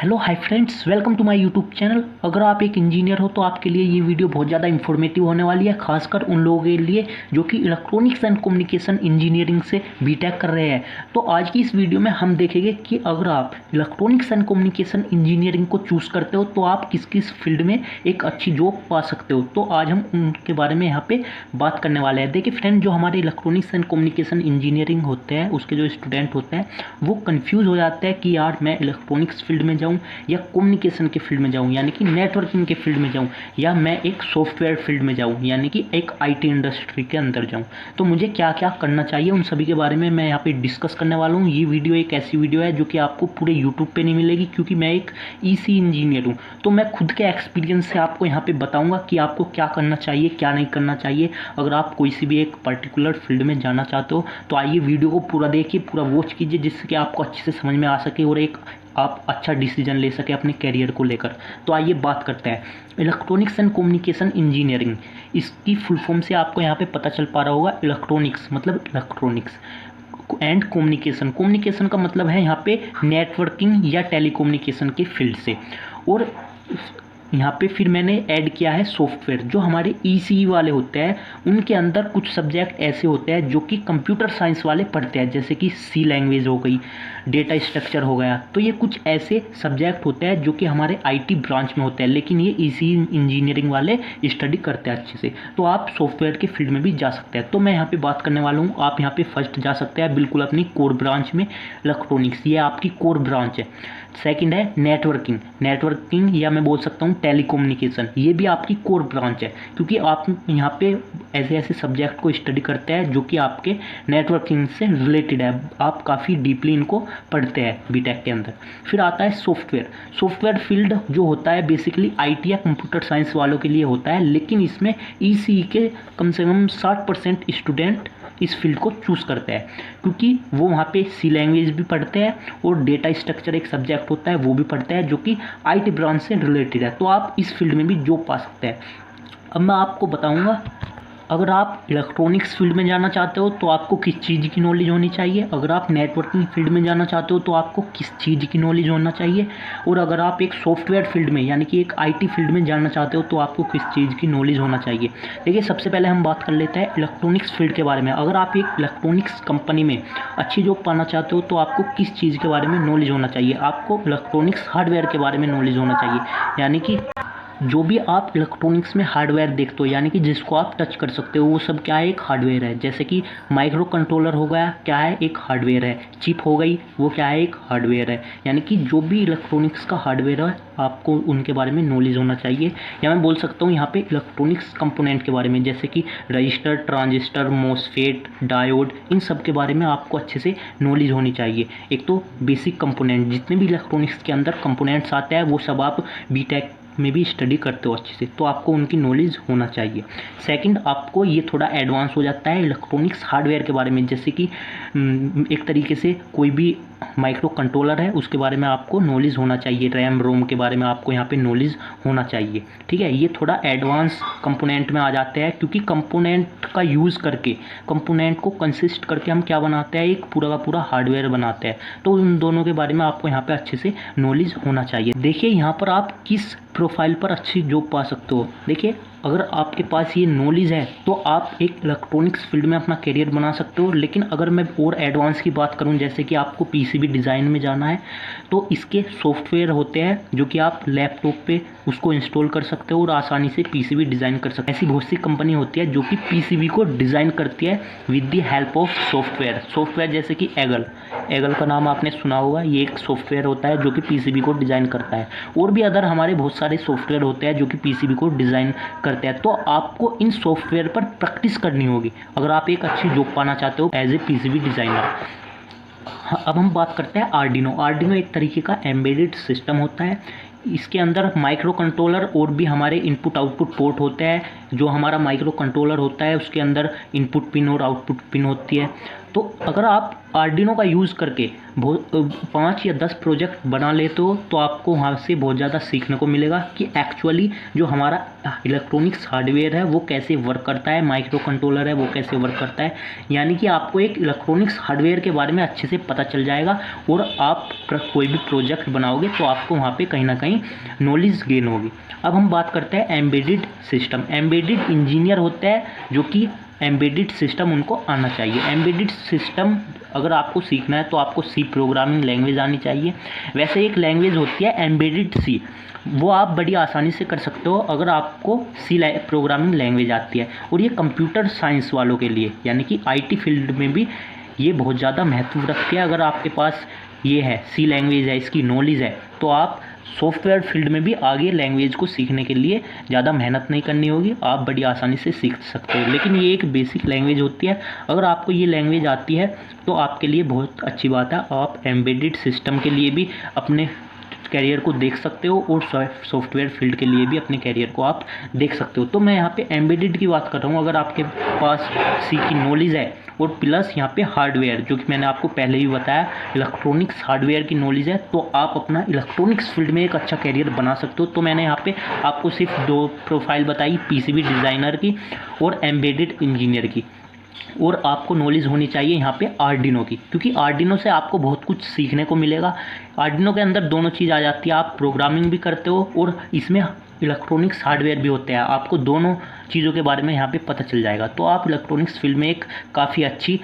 Hello hi friends, welcome to my YouTube channel. अगर आप एक इंजीनियर हो तो आपके लिए ये वीडियो बहुत ज़्यादा इन्फॉर्मेटिव होने वाली है, खासकर उन लोगों के लिए जो कि इलेक्ट्रॉनिक्स एंड कम्युनिकेशन इंजीनियरिंग से बीटेक कर रहे हैं। तो आज की इस वीडियो में हम देखेंगे कि अगर आप इलेक्ट्रॉनिक्स एंड कम्युनिकेशन इंजीनियरिंग को चूज़ करते हो तो आप किस किस फील्ड में एक अच्छी जॉब पा सकते हो। तो आज हम उनके बारे में यहाँ पे बात करने वाले हैं। देखिए फ्रेंड, जो हमारे इलेक्ट्रॉनिक्स एंड कम्युनिकेशन इंजीनियरिंग होते हैं उसके जो स्टूडेंट होते हैं वो कन्फ्यूज़ हो जाते हैं कि यार मैं इलेक्ट्रॉनिक्स फील्ड में जाऊँ या कम्युनिकेशन के फील्ड में जाऊं यानी कि नेटवर्किंग के फील्ड में जाऊं, या मैं एक सॉफ्टवेयर फील्ड में जाऊं यानी कि एक आईटी इंडस्ट्री के अंदर जाऊं। तो मुझे क्या क्या करना चाहिए उन सभी के बारे में मैं यहाँ पे डिस्कस करने वाला हूँ। ये वीडियो एक ऐसी वीडियो है जो कि आपको पूरे यूट्यूब पे नहीं मिलेगी, क्योंकि मैं एक ईसी इंजीनियर हूँ। तो मैं खुद के एक्सपीरियंस से आपको यहाँ पे बताऊँगा कि आपको क्या करना चाहिए क्या नहीं करना चाहिए अगर आप कोई सी भी एक पर्टिकुलर फील्ड में जाना चाहते हो। तो आइए वीडियो को पूरा देखिए, पूरा वॉच कीजिए, जिससे कि आपको अच्छे से समझ में आ सके और एक आप अच्छा डिसीजन ले सके अपने कैरियर को लेकर। तो आइए बात करते हैं इलेक्ट्रॉनिक्स एंड कम्युनिकेशन इंजीनियरिंग। इसकी फुल फॉर्म से आपको यहाँ पे पता चल पा रहा होगा। इलेक्ट्रॉनिक्स मतलब इलेक्ट्रॉनिक्स एंड कम्युनिकेशन, कम्युनिकेशन का मतलब है यहाँ पे नेटवर्किंग या टेलीकम्युनिकेशन के फील्ड से। और यहाँ पे फिर मैंने ऐड किया है सॉफ्टवेयर। जो हमारे ईसीई वाले होते हैं उनके अंदर कुछ सब्जेक्ट ऐसे होते हैं जो कि कंप्यूटर साइंस वाले पढ़ते हैं, जैसे कि सी लैंग्वेज हो गई, डेटा स्ट्रक्चर हो गया। तो ये कुछ ऐसे सब्जेक्ट होते हैं जो कि हमारे आईटी ब्रांच में होते हैं, लेकिन ये ईसीई इंजीनियरिंग वाले स्टडी करते हैं अच्छे से। तो आप सॉफ्टवेयर के फील्ड में भी जा सकते हैं। तो मैं यहाँ पे बात करने वाला हूँ, आप यहाँ पे फर्स्ट जा सकते हैं बिल्कुल अपनी कोर ब्रांच में। इलेक्ट्रॉनिक्स ये आपकी कोर ब्रांच है। सेकंड है नेटवर्किंग, नेटवर्किंग या मैं बोल सकता हूँ टेलीकम्युनिकेशन, ये भी आपकी कोर ब्रांच है, क्योंकि आप यहाँ पे ऐसे ऐसे सब्जेक्ट को स्टडी करते हैं जो कि आपके नेटवर्किंग से रिलेटेड है। आप काफ़ी डीपली इनको पढ़ते हैं बीटेक के अंदर। फिर आता है सॉफ्टवेयर। सॉफ्टवेयर फील्ड जो होता है बेसिकली आईटी या कंप्यूटर साइंस वालों के लिए होता है, लेकिन इसमें ईसीई के कम से कम 60% स्टूडेंट इस फील्ड को चूज़ करते हैं, क्योंकि वो वहाँ पे सी लैंग्वेज भी पढ़ते हैं और डेटा स्ट्रक्चर एक सब्जेक्ट होता है वो भी पढ़ते हैं जो कि आईटी ब्रांच से रिलेटेड है। तो आप इस फील्ड में भी जॉब पा सकते हैं। अब मैं आपको बताऊंगा, अगर आप इलेक्ट्रॉनिक्स फील्ड में जाना चाहते हो तो आपको किस चीज़ की नॉलेज होनी चाहिए, अगर आप नेटवर्किंग फील्ड में जाना चाहते हो तो आपको किस चीज़ की नॉलेज होना चाहिए, और अगर आप एक सॉफ्टवेयर फील्ड में यानी कि एक आईटी फील्ड में जाना चाहते हो तो आपको किस चीज़ की नॉलेज होना चाहिए। देखिए सबसे पहले हम बात कर लेते हैं इलेक्ट्रॉनिक्स फील्ड के बारे में। अगर आप एक इलेक्ट्रॉनिक्स कंपनी में अच्छी जॉब पाना चाहते हो तो आपको किस चीज़ के बारे में नॉलेज होना चाहिए। आपको इलेक्ट्रॉनिक्स हार्डवेयर के बारे में नॉलेज होना चाहिए, यानी कि जो भी आप इलेक्ट्रॉनिक्स में हार्डवेयर देखते हो यानी कि जिसको आप टच कर सकते हो वो सब क्या है, एक हार्डवेयर है। जैसे कि माइक्रो कंट्रोलर हो गया, क्या है, एक हार्डवेयर है। चिप हो गई, वो क्या है, एक हार्डवेयर है। यानी कि जो भी इलेक्ट्रॉनिक्स का हार्डवेयर है आपको उनके बारे में नॉलेज होना चाहिए। या मैं बोल सकता हूँ यहाँ पे इलेक्ट्रॉनिक्स कंपोनेंट के बारे में, जैसे कि रजिस्टर, ट्रांजिस्टर, मॉसफेट, डायोड, इन सब के बारे में आपको अच्छे से नॉलेज होनी चाहिए। एक तो बेसिक कंपोनेंट, जितने भी इलेक्ट्रॉनिक्स के अंदर कंपोनेंट्स आते हैं वो सब आप बीटेक में भी स्टडी करते हो अच्छे से, तो आपको उनकी नॉलेज होना चाहिए। सेकंड, आपको ये थोड़ा एडवांस हो जाता है इलेक्ट्रॉनिक्स हार्डवेयर के बारे में, जैसे कि एक तरीके से कोई भी माइक्रो कंट्रोलर है उसके बारे में आपको नॉलेज होना चाहिए, रैम रोम के बारे में आपको यहाँ पे नॉलेज होना चाहिए। ठीक है, ये थोड़ा एडवांस कंपोनेंट में आ जाते हैं, क्योंकि कंपोनेंट का यूज़ करके, कंपोनेंट को कंसिस्ट करके हम क्या बनाते हैं, एक पूरा का पूरा हार्डवेयर बनाते हैं। तो उन दोनों के बारे में आपको यहाँ पे अच्छे से नॉलेज होना चाहिए। देखिए यहाँ पर आप किस प्रोफाइल पर अच्छी जॉब पा सकते हो। देखिए अगर आपके पास ये नॉलेज है तो आप एक इलेक्ट्रॉनिक्स फील्ड में अपना करियर बना सकते हो। लेकिन अगर मैं और एडवांस की बात करूं, जैसे कि आपको पीसीबी डिज़ाइन में जाना है तो इसके सॉफ्टवेयर होते हैं जो कि आप लैपटॉप पे उसको इंस्टॉल कर सकते हो और आसानी से पीसीबी डिज़ाइन कर सकते हो। ऐसी बहुत सी कंपनी होती है जो कि पीसीबी को डिज़ाइन करती है with the help of software जैसे कि एगल का नाम आपने सुना होगा। ये एक सॉफ्टवेयर होता है जो कि पीसीबी को डिज़ाइन करता है। और भी अदर हमारे बहुत सारे सॉफ्टवेयर होते हैं जो कि पीसीबी को डिज़ाइन करते हैं। तो आपको इन सॉफ्टवेयर पर प्रैक्टिस करनी होगी अगर आप एक अच्छी जॉब पाना चाहते हो एज ए पीसीबी डिज़ाइनर। अब हम बात करते हैं आर्डिनो एक तरीके का एम्बेडेड सिस्टम होता है। इसके अंदर माइक्रो कंट्रोलर और भी हमारे इनपुट आउटपुट पोर्ट होते हैं। जो हमारा माइक्रो कंट्रोलर होता है उसके अंदर इनपुट पिन और आउटपुट पिन होती है। तो अगर आप आर्डिनो का यूज़ करके 5 या 10 प्रोजेक्ट बना लेते हो तो आपको वहाँ से बहुत ज़्यादा सीखने को मिलेगा कि एक्चुअली जो हमारा इलेक्ट्रॉनिक्स हार्डवेयर है वो कैसे वर्क करता है, माइक्रो कंट्रोलर है वो कैसे वर्क करता है। यानी कि आपको एक इलेक्ट्रॉनिक्स हार्डवेयर के बारे में अच्छे से पता चल जाएगा और आप कोई भी प्रोजेक्ट बनाओगे तो आपको वहाँ पे कहीं ना कहीं नॉलेज गेन होगी। अब हम बात करते हैं एम्बेडेड सिस्टम। एम्बेडेड इंजीनियर होता है जो कि एम्बेडेड सिस्टम उनको आना चाहिए। एम्बेडेड सिस्टम अगर आपको सीखना है तो आपको सी प्रोग्रामिंग लैंग्वेज आनी चाहिए। वैसे एक लैंग्वेज होती है एम्बेडेड सी, वो आप बड़ी आसानी से कर सकते हो अगर आपको सी प्रोग्रामिंग लैंग्वेज आती है। और ये कंप्यूटर साइंस वालों के लिए यानी कि आईटी फील्ड में भी ये बहुत ज़्यादा महत्व रखती है। अगर आपके पास ये है सी लैंग्वेज है, इसकी नॉलेज है, तो आप सॉफ्टवेयर फील्ड में भी आगे लैंग्वेज को सीखने के लिए ज़्यादा मेहनत नहीं करनी होगी, आप बड़ी आसानी से सीख सकते हो। लेकिन ये एक बेसिक लैंग्वेज होती है, अगर आपको ये लैंग्वेज आती है तो आपके लिए बहुत अच्छी बात है। आप एम्बेडेड सिस्टम के लिए भी अपने कैरियर को देख सकते हो और सॉफ्टवेयर फील्ड के लिए भी अपने कैरियर को आप देख सकते हो। तो मैं यहाँ पे एम्बेडेड की बात कर रहा हूँ। अगर आपके पास सी की नॉलेज है और प्लस यहाँ पे हार्डवेयर, जो कि मैंने आपको पहले ही बताया इलेक्ट्रॉनिक्स हार्डवेयर की नॉलेज है, तो आप अपना इलेक्ट्रॉनिक्स फील्ड में एक अच्छा कैरियर बना सकते हो। तो मैंने यहाँ पे आपको सिर्फ 2 प्रोफाइल बताई, पीसीबी डिज़ाइनर की और एम्बेडेड इंजीनियर की। और आपको नॉलेज होनी चाहिए यहाँ पे आर्डिनो की, क्योंकि आर्डिनो से आपको बहुत कुछ सीखने को मिलेगा। आर्डिनो के अंदर दोनों चीज़ आ जाती है, आप प्रोग्रामिंग भी करते हो और इसमें इलेक्ट्रॉनिक्स हार्डवेयर भी होते हैं। आपको दोनों चीज़ों के बारे में यहाँ पे पता चल जाएगा। तो आप इलेक्ट्रॉनिक्स फील्ड में एक काफ़ी अच्छी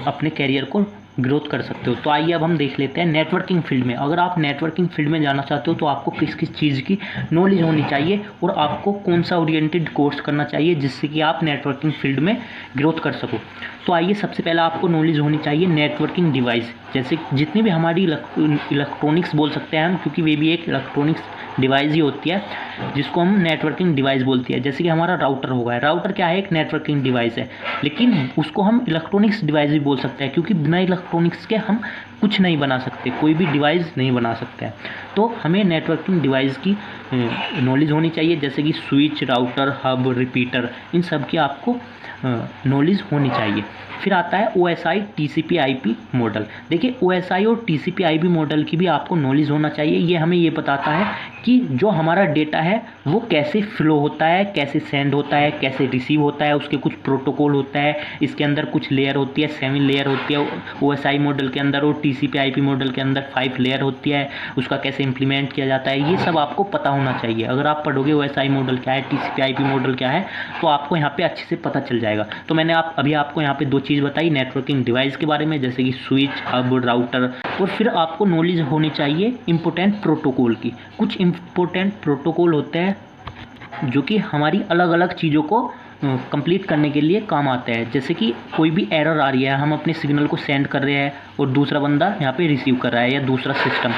अपने कैरियर को ग्रोथ कर सकते हो। तो आइए अब हम देख लेते हैं नेटवर्किंग फील्ड में। अगर आप नेटवर्किंग फील्ड में जाना चाहते हो तो आपको किस किस चीज़ की नॉलेज होनी चाहिए और आपको कौन सा ओरिएंटेड कोर्स करना चाहिए जिससे कि आप नेटवर्किंग फील्ड में ग्रोथ कर सको। तो आइए सबसे पहले आपको नॉलेज होनी चाहिए नेटवर्किंग डिवाइस, जैसे जितनी भी हमारी इलेक्ट्रॉनिक्स बोल सकते हैं हम, क्योंकि वे भी एक इलेक्ट्रॉनिक्स डिवाइस ही होती है जिसको हम नेटवर्किंग डिवाइस बोलती है। जैसे कि हमारा राउटर होगा, राउटर क्या है, एक नेटवर्किंग डिवाइस है, लेकिन उसको हम इलेक्ट्रॉनिक्स डिवाइस भी बोल सकते हैं क्योंकि बिना इलेक्ट्रॉनिक्स के हम कुछ नहीं बना सकते, कोई भी डिवाइस नहीं बना सकते हैं। तो हमें नेटवर्किंग डिवाइस की नॉलेज होनी चाहिए, जैसे कि स्विच, राउटर, हब, रिपीटर, इन सब की आपको नॉलेज होनी चाहिए। फिर आता है OSI TCP IP मॉडल। देखिए OSI और TCP IP मॉडल की भी आपको नॉलेज होना चाहिए। ये हमें ये बताता है कि जो हमारा डेटा है वो कैसे फ्लो होता है, कैसे सेंड होता है, कैसे रिसीव होता है, उसके कुछ प्रोटोकॉल होता है, इसके अंदर कुछ लेयर होती है, 7 लेयर होती है OSI मॉडल के अंदर, और TCP IP मॉडल के अंदर 5 लेयर होती है, उसका कैसे इम्प्लीमेंट किया जाता है, ये सब आपको पता होना चाहिए। अगर आप पढ़ोगे OSI मॉडल क्या है, TCP IP मॉडल क्या है, तो आपको यहाँ पे अच्छे से पता चल जाएगा। तो मैंने अभी आपको यहाँ पे 2 चीज़ बताई नेटवर्किंग डिवाइस के बारे में, जैसे कि स्विच, हब, राउटर। और फिर आपको नॉलेज होनी चाहिए इम्पोर्टेंट प्रोटोकॉल की। कुछ इम्पोर्टेंट प्रोटोकॉल होते हैं जो कि हमारी अलग अलग चीज़ों को कंप्लीट करने के लिए काम आते हैं। जैसे कि कोई भी एरर आ रही है, हम अपने सिग्नल को सेंड कर रहे हैं और दूसरा बंदा यहाँ पे रिसीव कर रहा है या दूसरा सिस्टम,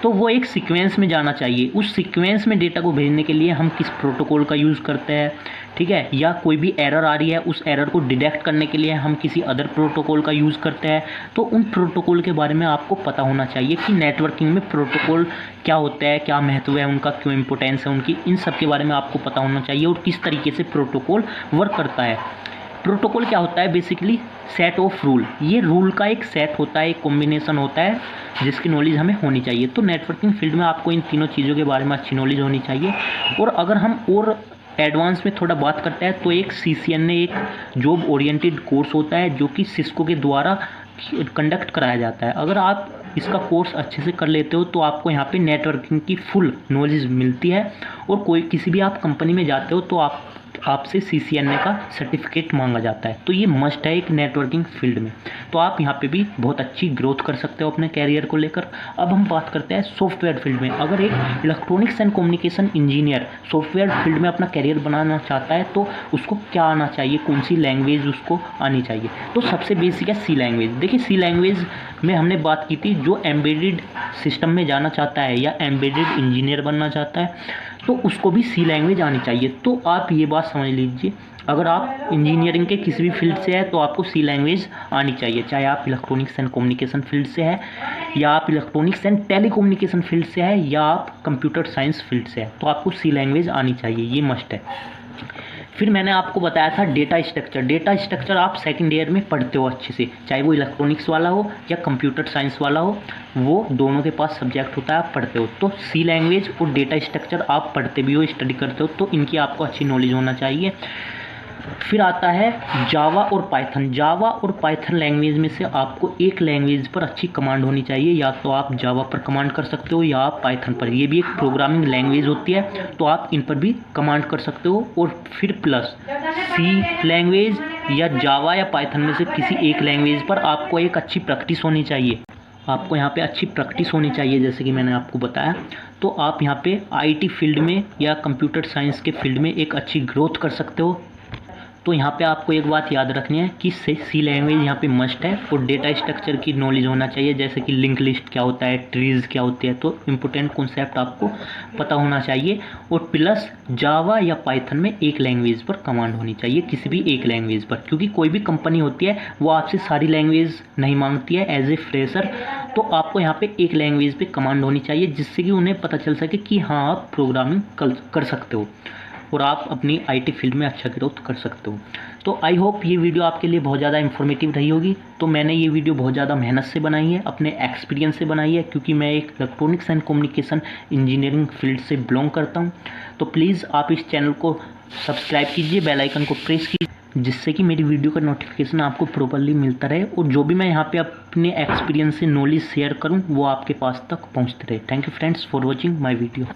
तो वो एक सीक्वेंस में जाना चाहिए। उस सीक्वेंस में डेटा को भेजने के लिए हम किस प्रोटोकॉल का यूज़ करते हैं, ठीक है। या कोई भी एरर आ रही है, उस एरर को डिटेक्ट करने के लिए हम किसी अदर प्रोटोकॉल का यूज़ करते हैं। तो उन प्रोटोकॉल के बारे में आपको पता होना चाहिए कि नेटवर्किंग में प्रोटोकॉल क्या होता है, क्या महत्व है उनका, क्यों इंपॉर्टेंस है उनकी, इन सब के बारे में आपको पता होना चाहिए और किस तरीके से प्रोटोकॉल वर्क करता है। प्रोटोकॉल क्या होता है, बेसिकली सेट ऑफ रूल। ये रूल का एक सेट होता है, एक कॉम्बिनेशन होता है जिसकी नॉलेज हमें होनी चाहिए। तो नेटवर्किंग फील्ड में आपको इन तीनों चीज़ों के बारे में अच्छी नॉलेज होनी चाहिए। और अगर हम और एडवांस में थोड़ा बात करते हैं तो एक CCNA एक जॉब ओरिएंटेड कोर्स होता है जो कि सिस्को के द्वारा कंडक्ट कराया जाता है। अगर आप इसका कोर्स अच्छे से कर लेते हो तो आपको यहाँ पे नेटवर्किंग की फुल नॉलेज मिलती है। और कोई किसी भी आप कंपनी में जाते हो तो आपसे CCNA का सर्टिफिकेट मांगा जाता है। तो ये मस्ट है एक नेटवर्किंग फील्ड में। तो आप यहाँ पे भी बहुत अच्छी ग्रोथ कर सकते हो अपने कैरियर को लेकर। अब हम बात करते हैं सॉफ्टवेयर फील्ड में। अगर एक electronics and communication engineer software field में अपना कैरियर बनाना चाहता है तो उसको क्या आना चाहिए, कौन सी लैंग्वेज उसको आनी चाहिए। तो सबसे बेसिक है सी लैंग्वेज। देखिए सी लैंग्वेज में हमने बात की थी, जो एम्बेडेड सिस्टम में जाना चाहता है या एम्बेडेड इंजीनियर बनना चाहता है तो उसको भी सी लैंग्वेज आनी चाहिए। तो आप ये बात समझ लीजिए, अगर आप इंजीनियरिंग के किसी भी फील्ड से है तो आपको सी लैंग्वेज आनी चाहिए, चाहे आप इलेक्ट्रॉनिक्स एंड कम्युनिकेशन फील्ड से है या आप इलेक्ट्रॉनिक्स एंड टेलीकम्युनिकेशन फील्ड से है या आप कंप्यूटर साइंस फील्ड से है, तो आपको सी लैंग्वेज आनी चाहिए, ये मस्ट है। फिर मैंने आपको बताया था डेटा स्ट्रक्चर। डेटा स्ट्रक्चर आप सेकंड ईयर में पढ़ते हो अच्छे से, चाहे वो इलेक्ट्रॉनिक्स वाला हो या कंप्यूटर साइंस वाला हो, वो दोनों के पास सब्जेक्ट होता है, आप पढ़ते हो। तो सी लैंग्वेज और डेटा स्ट्रक्चर आप पढ़ते भी हो, स्टडी करते हो, तो इनकी आपको अच्छी नॉलेज होना चाहिए। फिर आता है जावा और पाइथन। जावा और पाइथन लैंग्वेज में से आपको एक लैंग्वेज पर अच्छी कमांड होनी चाहिए, या तो आप जावा पर कमांड कर सकते हो या आप पाइथन पर। ये भी एक प्रोग्रामिंग लैंग्वेज होती है, तो आप इन पर भी कमांड कर सकते हो। और फिर प्लस सी लैंग्वेज या जावा या पाइथन में से किसी एक लैंग्वेज पर आपको एक अच्छी प्रैक्टिस होनी चाहिए। आपको यहाँ पे अच्छी प्रैक्टिस होनी चाहिए, जैसे कि मैंने आपको बताया। तो आप यहाँ पे आईटी फील्ड में या कंप्यूटर साइंस के फील्ड में एक अच्छी ग्रोथ कर सकते हो। तो यहाँ पे आपको एक बात याद रखनी है कि सी लैंग्वेज यहाँ पे मस्ट है, और डेटा स्ट्रक्चर की नॉलेज होना चाहिए, जैसे कि लिंक लिस्ट क्या होता है, ट्रीज़ क्या होती है, तो इम्पोर्टेंट कॉन्सेप्ट आपको पता होना चाहिए। और प्लस जावा या पाइथन में एक लैंग्वेज पर कमांड होनी चाहिए, किसी भी एक लैंग्वेज पर, क्योंकि कोई भी कंपनी होती है वो आपसे सारी लैंग्वेज नहीं मांगती है एज ए फ्रेशर। तो आपको यहाँ पे एक लैंग्वेज पे कमांड होनी चाहिए, जिससे कि उन्हें पता चल सके कि हाँ आप प्रोग्रामिंग कर सकते हो और आप अपनी आईटी फील्ड में अच्छा ग्रोथ कर सकते हो। तो आई होप ये वीडियो आपके लिए बहुत ज़्यादा इन्फॉर्मेटिव रही होगी। तो मैंने ये वीडियो बहुत ज़्यादा मेहनत से बनाई है, अपने एक्सपीरियंस से बनाई है, क्योंकि मैं एक electronics and communication engineering field से बिलोंग करता हूँ। तो प्लीज़ आप इस चैनल को सब्सक्राइब कीजिए, बेल आइकन को प्रेस कीजिए, जिससे कि मेरी वीडियो का नोटिफिकेशन आपको प्रॉपरली मिलता रहे, और जो भी मैं यहाँ पे अपने एक्सपीरियंस से नॉलेज शेयर करूँ वो आपके पास तक पहुँचते रहे। Thank you friends for watching my video.